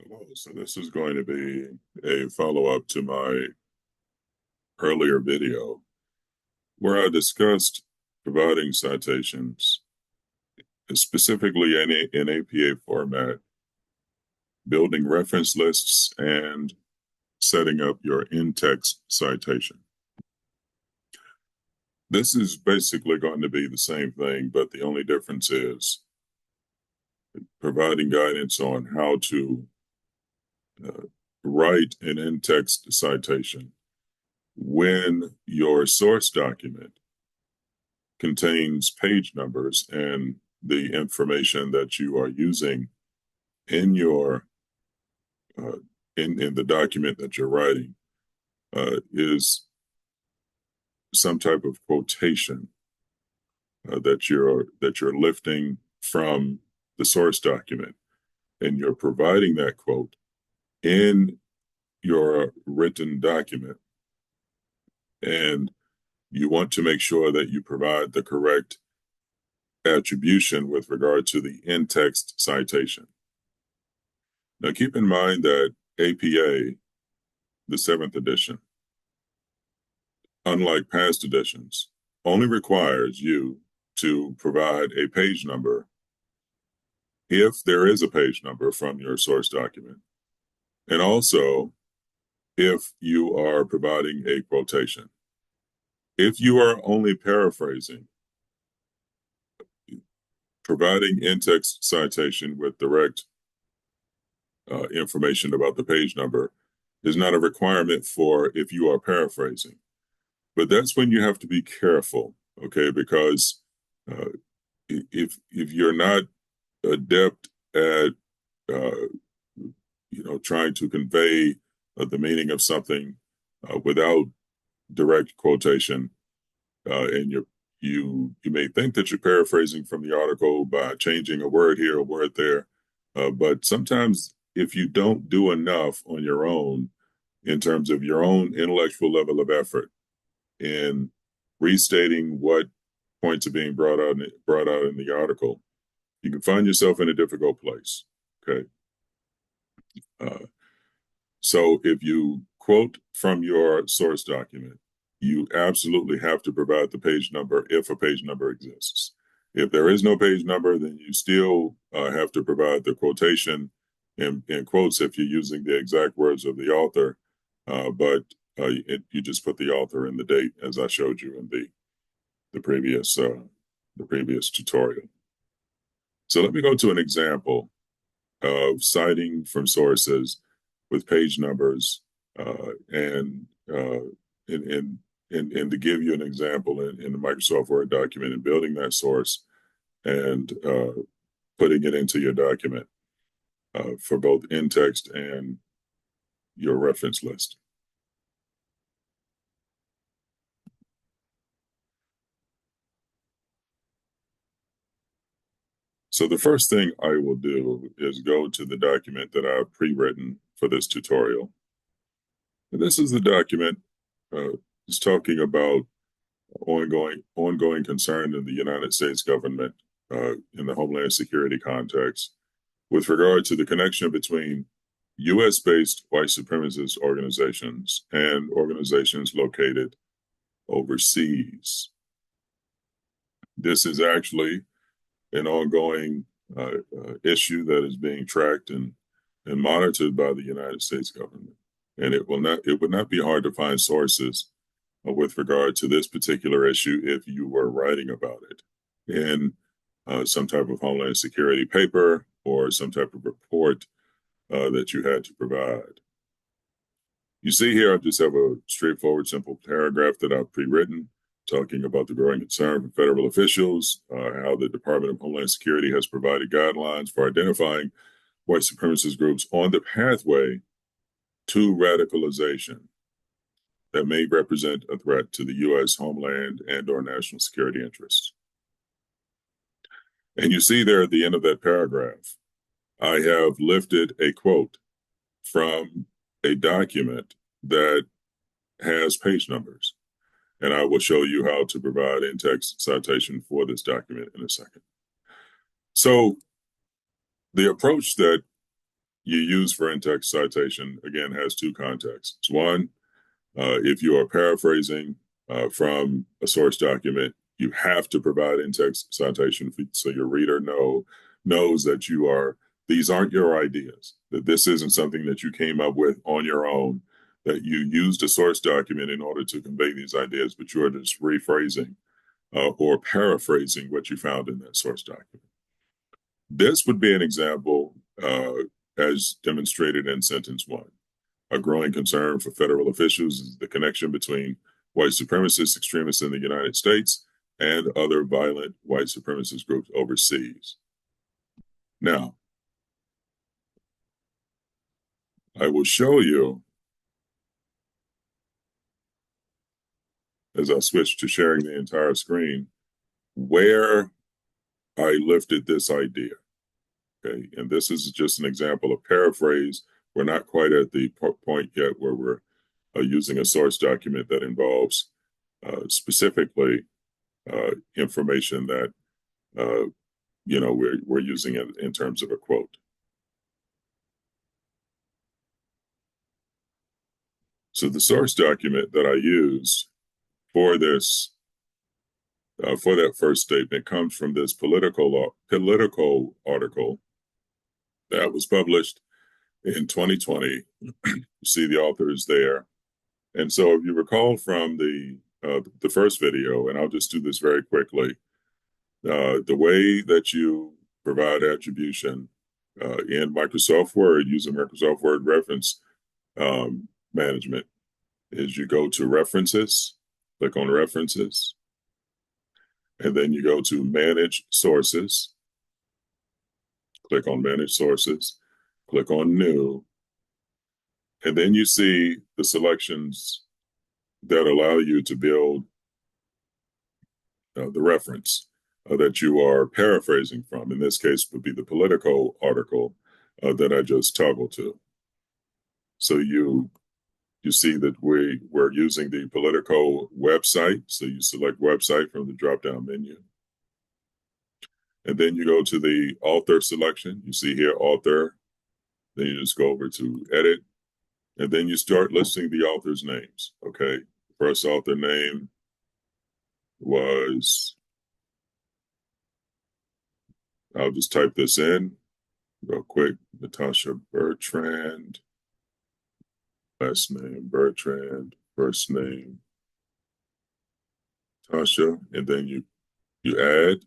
Hello. So this is going to be a follow-up to my earlier video where I discussed providing citations, specifically in APA format, building reference lists, and setting up your in-text citation. This is basically going to be the same thing, but the only difference is providing guidance on how to uh, write an in-text citation when your source document contains page numbers and the information that you are using in your uh, in the document that you're writing is some type of quotation that you're lifting from the source document, and you're providing that quote in your written document, and you want to make sure that you provide the correct attribution with regard to the in-text citation. Now, keep in mind that APA, the 7th edition, unlike past editions, only requires you to provide a page number if there is a page number from your source document, and also if you are providing a quotation. If you are only paraphrasing, providing in-text citation with direct information about the page number is not a requirement for if you are paraphrasing. But that's when you have to be careful, okay? Because if you're not adept at trying to convey the meaning of something without direct quotation, and you may think that you're paraphrasing from the article by changing a word here, a word there, but sometimes if you don't do enough on your own in terms of your own intellectual level of effort in restating what points are being brought out in the article, you can find yourself in a difficult place. Okay. So if you quote from your source document, you absolutely have to provide the page number if a page number exists. If there is no page number, then you still have to provide the quotation in quotes if you're using the exact words of the author, but you just put the author and the date, as I showed you in the previous tutorial. So let me go to an example of citing from sources with page numbers, and to give you an example in the Microsoft Word document and building that source and putting it into your document for both in-text and your reference list. So the first thing I will do is go to the document that I've pre-written for this tutorial. And this is the document it's talking about ongoing concern in the United States government in the Homeland Security context with regard to the connection between U.S.-based white supremacist organizations and organizations located overseas. This is actually an ongoing issue that is being tracked and monitored by the United States government. And it would not be hard to find sources with regard to this particular issue if you were writing about it in some type of Homeland Security paper or some type of report that you had to provide. You see here, I just have a straightforward, simple paragraph that I've pre-written talking about the growing concern from federal officials, how the Department of Homeland Security has provided guidelines for identifying white supremacist groups on the pathway to radicalization that may represent a threat to the U.S. homeland and or national security interests. And you see there at the end of that paragraph, I have lifted a quote from a document that has page numbers. And I will show you how to provide in-text citation for this document in a second. So the approach that you use for in-text citation, again, has two contexts. One, if you are paraphrasing from a source document, you have to provide in-text citation so your reader knows that these aren't your ideas, that this isn't something that you came up with on your own, that you used a source document in order to convey these ideas, but you are just rephrasing or paraphrasing what you found in that source document. This would be an example as demonstrated in sentence one. A growing concern for federal officials is the connection between white supremacist extremists in the United States and other violent white supremacist groups overseas. Now, I will show you, as I switch to sharing the entire screen, where I lifted this idea. Okay, and this is just an example of paraphrase. We're not quite at the point yet where we're using a source document that involves specifically information that we're using it in terms of a quote. So the source document that I used for this for that first statement comes from this political article that was published in 2020. You see the authors there, and so if you recall from the first video, and I'll just do this very quickly, the way that you provide attribution in Microsoft Word using Microsoft Word reference management is you go to references, click on references, and then you go to manage sources, click on manage sources, click on new, and then you see the selections that allow you to build the reference that you are paraphrasing from. In this case, would be the Politico article that I just toggled to. So you see that we're using the Politico website. So you select website from the drop-down menu. And then you go to the author selection. You see here author. Then you just go over to edit. And then you start listing the author's names. Okay. First author name was, I'll just type this in real quick, Natasha Bertrand. Last name Bertrand, first name Tasha, and then you add.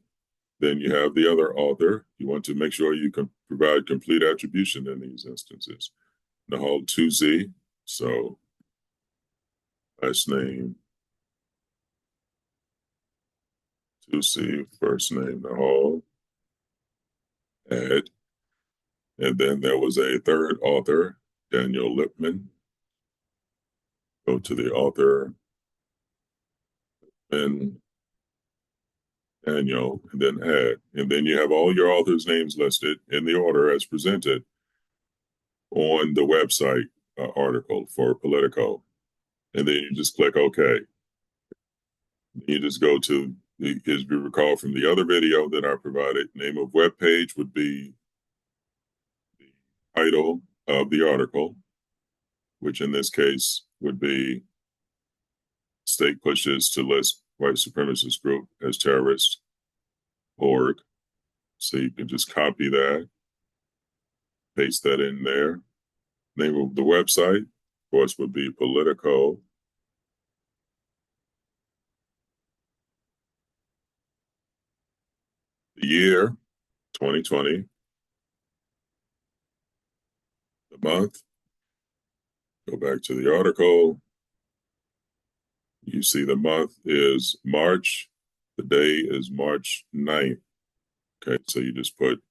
Then you have the other author. You want to make sure you can provide complete attribution in these instances. Nahal Tuzi, so last name Tuzi, first name Nahal, add. And then there was a third author, Daniel Lipman. Go to the author and Daniel, and then add. And then you have all your authors' names listed in the order as presented on the website article for Politico. And then you just click OK. You just go to, as you recall from the other video that I provided, name of web page would be the title of the article, which in this case would be State Pushes to List White Supremacist Group as Terrorist org. So you can just copy that, paste that in there. Name of the website, of course, would be Politico. The year, 2020. The month, go back to the article. You see the month is March. The day is March 9th. Okay, so you just put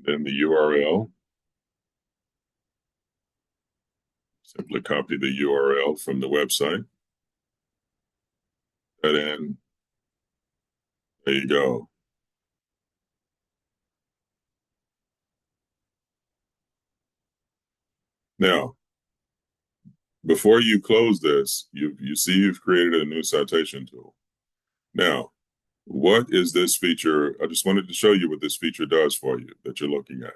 then the URL. Simply copy the URL from the website. And then there you go. Now, before you close this, you see you've created a new citation tool. Now, what is this feature? I just wanted to show you what this feature does for you that you're looking at.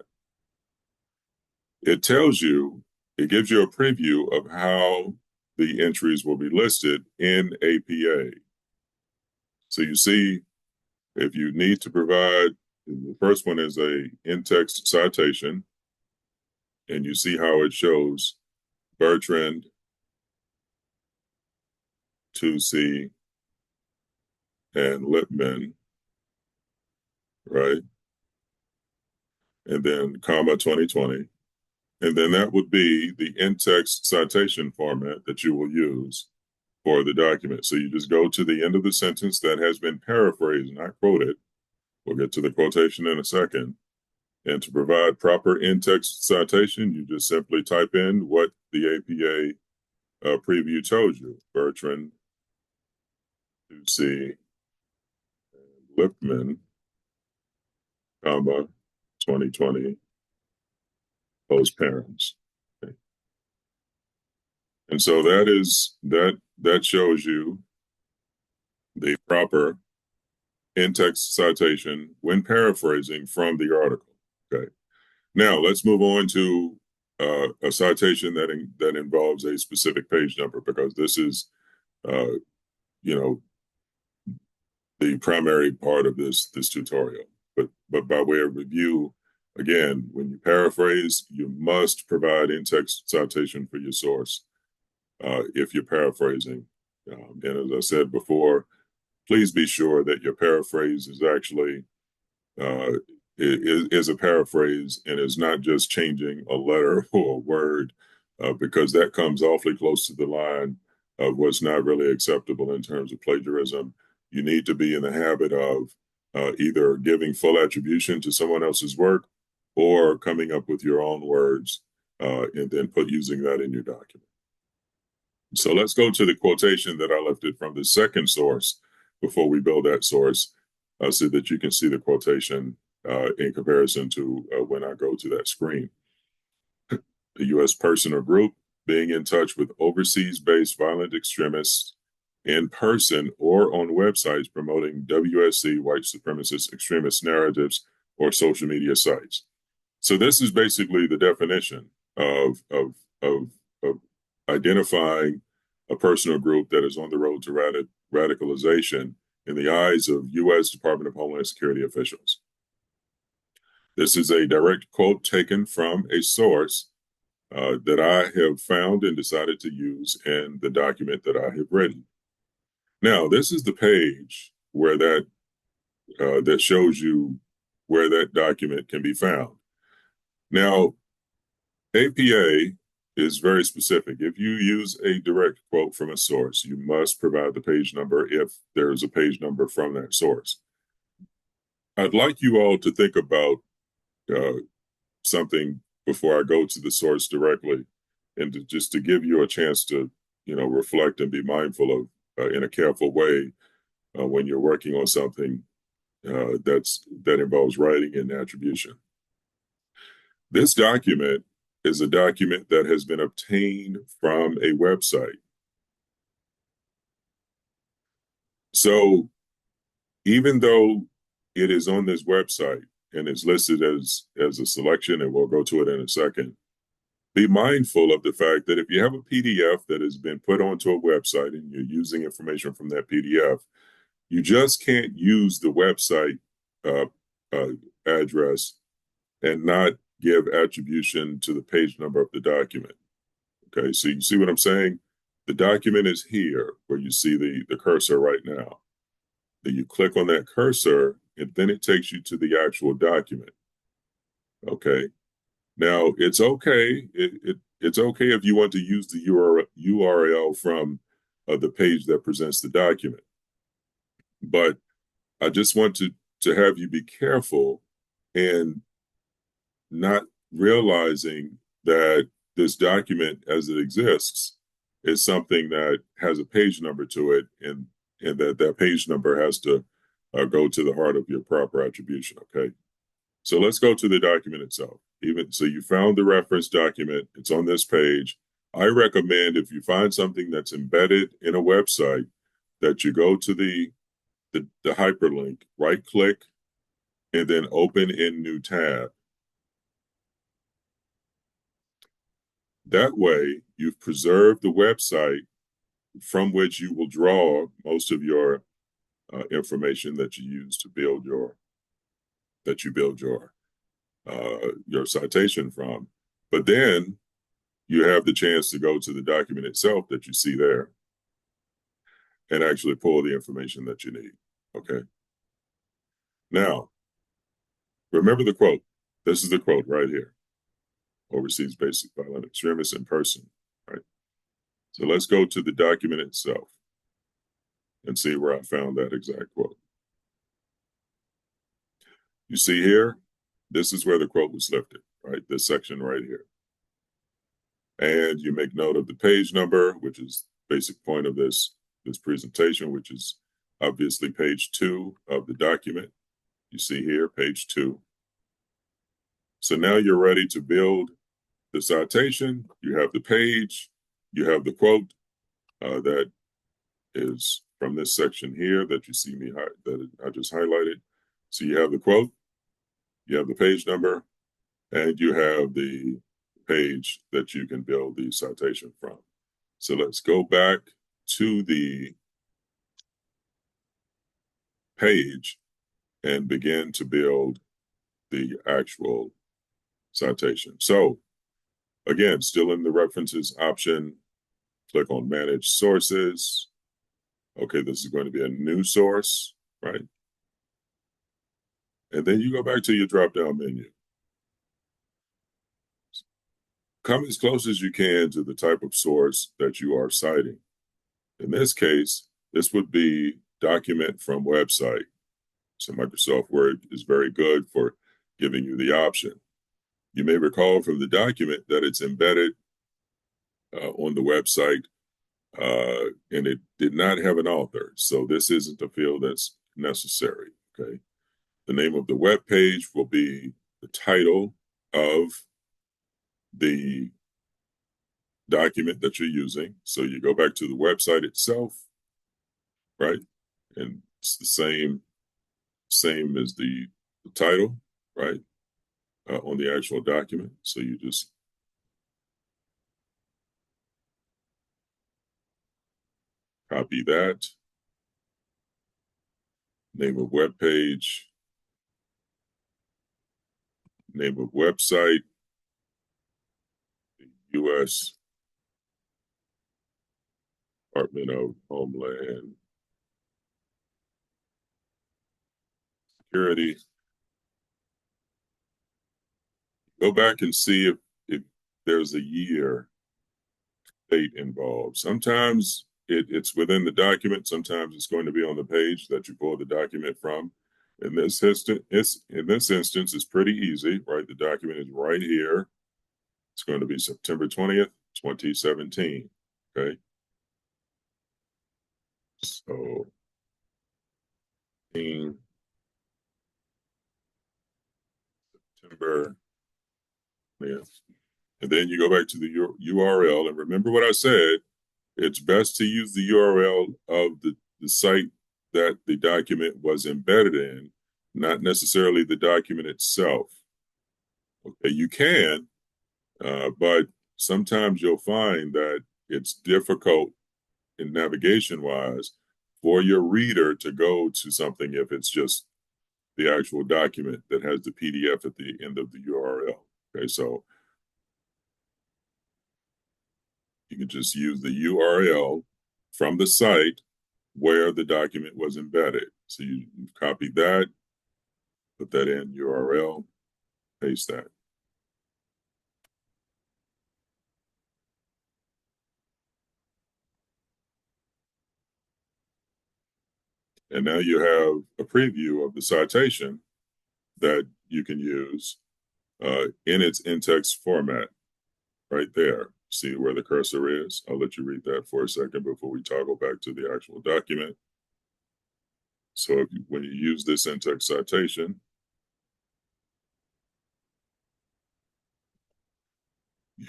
It tells you, it gives you a preview of how the entries will be listed in APA. So you see, if you need to provide, the first one is a in-text citation, and you see how it shows Bertrand, 2C, and Lipman, right? And then comma 2020. And then that would be the in-text citation format that you will use for the document. So you just go to the end of the sentence that has been paraphrased, not quoted. We'll get to the quotation in a second. And to provide proper in-text citation, you just simply type in what the APA preview told you. Bertrand, 2C, Lipman, comma, 2020, post parents. Okay. And so that shows you the proper in-text citation when paraphrasing from the article. Okay. Now let's move on to a citation that involves a specific page number, because this is, uh, you know, the primary part of this tutorial. But by way of review, again, when you paraphrase, you must provide in-text citation for your source if you're paraphrasing. And as I said before, please be sure that your paraphrase is actually uh, is a paraphrase and is not just changing a letter or a word, because that comes awfully close to the line of what's not really acceptable in terms of plagiarism. You need to be in the habit of either giving full attribution to someone else's work or coming up with your own words and then using that in your document. So let's go to the quotation that I lifted from the second source before we build that source, so that you can see the quotation in comparison to when I go to that screen. The U.S. person or group being in touch with overseas-based violent extremists in person or on websites promoting WSC, white supremacist extremist narratives, or social media sites. So this is basically the definition of identifying a person or group that is on the road to radicalization in the eyes of U.S. Department of Homeland Security officials. This is a direct quote taken from a source that I have found and decided to use in the document that I have written. Now, this is the page where that shows you where that document can be found. Now, APA is very specific. If you use a direct quote from a source, you must provide the page number if there is a page number from that source. I'd like you all to think about something before I go to the source directly, and just to give you a chance to, reflect and be mindful of in a careful way when you're working on something that involves writing and attribution. This document is a document that has been obtained from a website. So even though it is on this website and it's listed as a selection, and we'll go to it in a second, be mindful of the fact that if you have a PDF that has been put onto a website and you're using information from that PDF, you just can't use the website address and not give attribution to the page number of the document. Okay, so you see what I'm saying? The document is here where you see the cursor right now. Then you click on that cursor and then it takes you to the actual document. Okay. Now it's okay. It's okay if you want to use the URL from the page that presents the document. But I just want to have you be careful and not realizing that this document as it exists is something that has a page number to it, and that page number has to go to the heart of your proper attribution. Okay. So let's go to the document itself. Even so, you found the reference document, it's on this page. I recommend if you find something that's embedded in a website that you go to the hyperlink, right click, and then open in new tab. That way, you've preserved the website from which you will draw most of your information that you use to build your citation from. But then you have the chance to go to the document itself that you see there and actually pull the information that you need. Okay. Now, remember the quote. This is the quote right here. Overseas basic violent extremists in person. Right. So let's go to the document itself and see where I found that exact quote. You see here, this is where the quote was lifted, right? This section right here. And you make note of the page number, which is basic point of this presentation, which is obviously page 2 of the document. You see here, page 2. So now you're ready to build the citation. You have the page, you have the quote that is from this section here that you see me that I just highlighted. So you have the quote, you have the page number, and you have the page that you can build the citation from. So let's go back to the page and begin to build the actual citation. So again, still in the references option, click on manage sources. Okay, this is going to be a new source, right? And then you go back to your drop-down menu. Come as close as you can to the type of source that you are citing. In this case, this would be document from website. So Microsoft Word is very good for giving you the option. You may recall from the document that it's embedded on the website and it did not have an author. So this isn't a field that's necessary, okay? The name of the web page will be the title of the document that you're using. So you go back to the website itself, right? And it's the same as the title, right? On the actual document. So you just copy that. Name of web page, name of website, U.S. Department of Homeland Security. Go back and see if there's a year date involved. Sometimes it's within the document. Sometimes it's going to be on the page that you pull the document from. In this instance, it's pretty easy, right? The document is right here. It's going to be September 20th, 2017. Okay. So, September 20th. And then you go back to the URL. And remember what I said, it's best to use the URL of the site that the document was embedded in, not necessarily the document itself. Okay, you can, but sometimes you'll find that it's difficult in navigation wise for your reader to go to something if it's just the actual document that has the PDF at the end of the URL. Okay, so you can just use the URL from the site where the document was embedded. So you copy that, put that in URL, paste that. And now you have a preview of the citation that you can use in its in-text format right there. See where the cursor is? I'll let you read that for a second before we toggle back to the actual document. So when you use this in-text citation,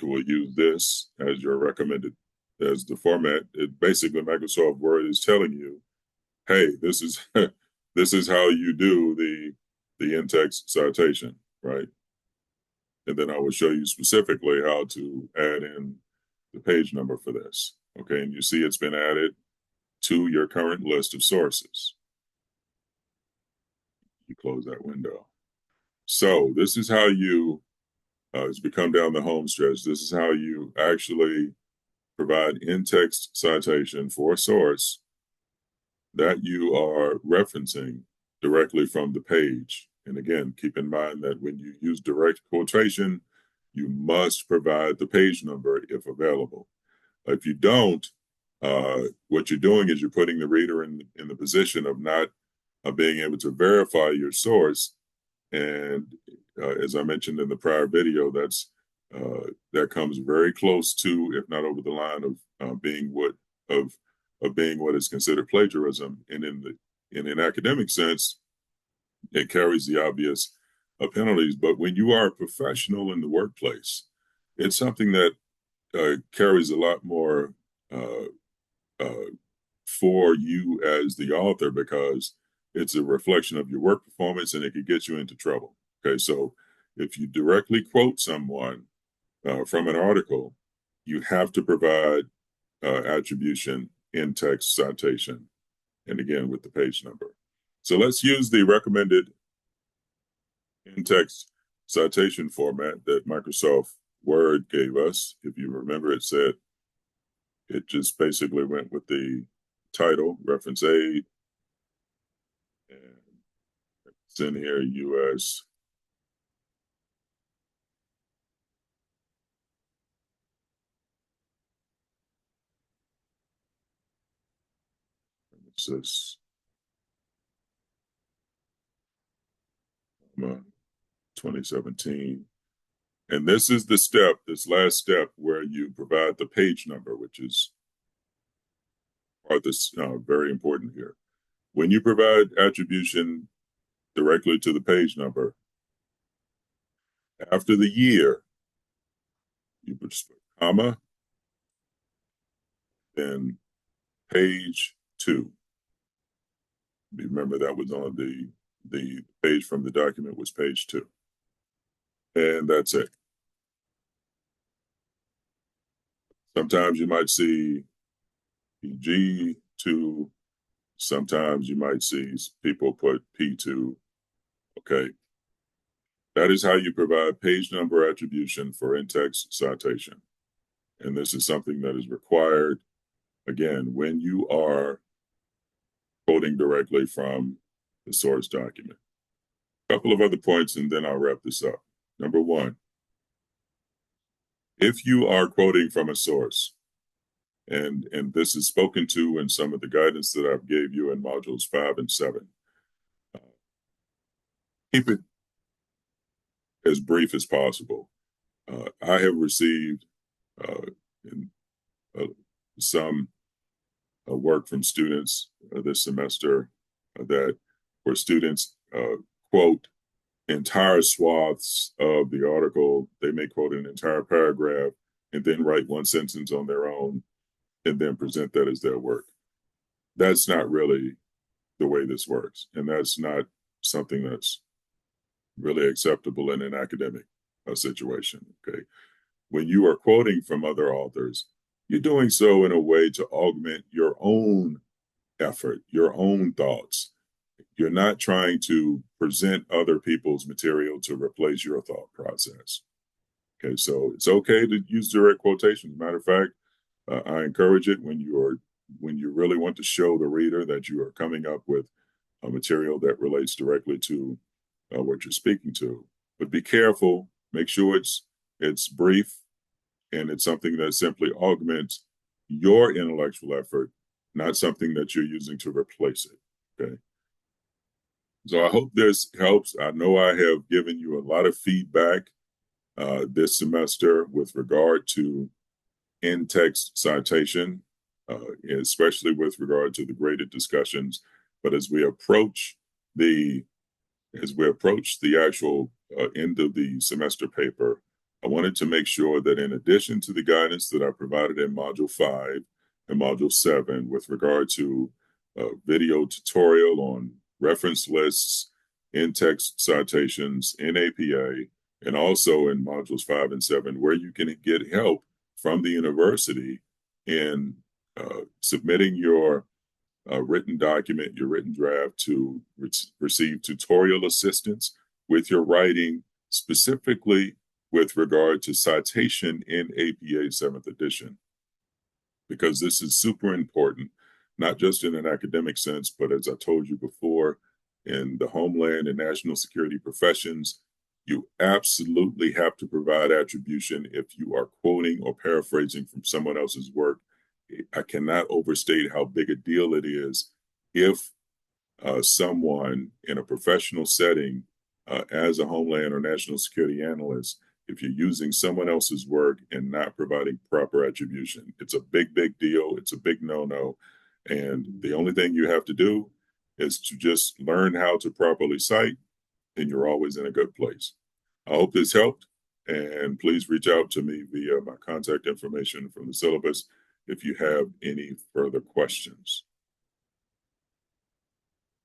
you will use this as your recommended as the format. It basically Microsoft Word is telling you, hey, this is this is how you do the in-text citation, right? And then I will show you specifically how to add in the page number for this. Okay, and you see it's been added to your current list of sources. You close that window. So this is how you, as we come down the home stretch, this is how you actually provide in-text citation for a source that you are referencing directly from the page. And again, keep in mind that when you use direct quotation, you must provide the page number if available. If you don't, what you're doing is you're putting the reader in the position of not being able to verify your source. And as I mentioned in the prior video, that comes very close to, if not over the line of being what is considered plagiarism. And in an academic sense, it carries the obvious penalties. But when you are a professional in the workplace, it's something that carries a lot more uh, uh, for you as the author, because it's a reflection of your work performance and it could get you into trouble. Okay, so if you directly quote someone from an article, you have to provide attribution in text citation, and again with the page number. So let's use the recommended in text citation format that Microsoft Word gave us. If you remember, it just basically went with the title, reference aid, and it's in here US. It says 2017. And this is this last step where you provide the page number, which is part that's very important here. When you provide attribution directly to the page number, after the year, you put comma, then page 2. Remember that was on the page from the document was page 2. And that's it. Sometimes you might see G2. Sometimes you might see people put P2. Okay. That is how you provide page number attribution for in-text citation. And this is something that is required, again, when you are quoting directly from the source document. A couple of other points, and then I'll wrap this up. Number one, if you are quoting from a source, and this is spoken to in some of the guidance that I've gave you in modules 5 and 7, keep it as brief as possible. I have received in, some work from students this semester that where students quote entire swaths of the article. They may quote an entire paragraph and then write one sentence on their own and then present that as their work. That's not really the way this works. And that's not something that's really acceptable in an academic situation. Okay. When you are quoting from other authors, you're doing so in a way to augment your own effort, your own thoughts. You're not trying to present other people's material to replace your thought process. Okay, so it's okay to use direct quotations. Matter of fact, I encourage it when you really want to show the reader that you are coming up with a material that relates directly to what you're speaking to. But be careful. Make sure it's brief, and it's something that simply augments your intellectual effort, not something that you're using to replace it. Okay. So I hope this helps. I know I have given you a lot of feedback this semester with regard to in-text citation, especially with regard to the graded discussions. But as we approach the actual end of the semester paper, I want wanted to make sure that in addition to the guidance that I provided in Module 5 and Module 7 with regard to a video tutorial on reference lists, in-text citations, in APA, and also in Modules 5 and 7, where you can get help from the university in submitting your written document, your written draft to receive tutorial assistance with your writing, specifically with regard to citation in APA 7th edition, because this is super important, not just in an academic sense, but as I told you before, in the homeland and national security professions, you absolutely have to provide attribution if you are quoting or paraphrasing from someone else's work. I cannot overstate how big a deal it is if someone in a professional setting, as a homeland or national security analyst, if you're using someone else's work and not providing proper attribution. It's a big, big deal. It's a big no-no. And the only thing you have to do is to just learn how to properly cite, and you're always in a good place. I hope this helped, and please reach out to me via my contact information from the syllabus if you have any further questions.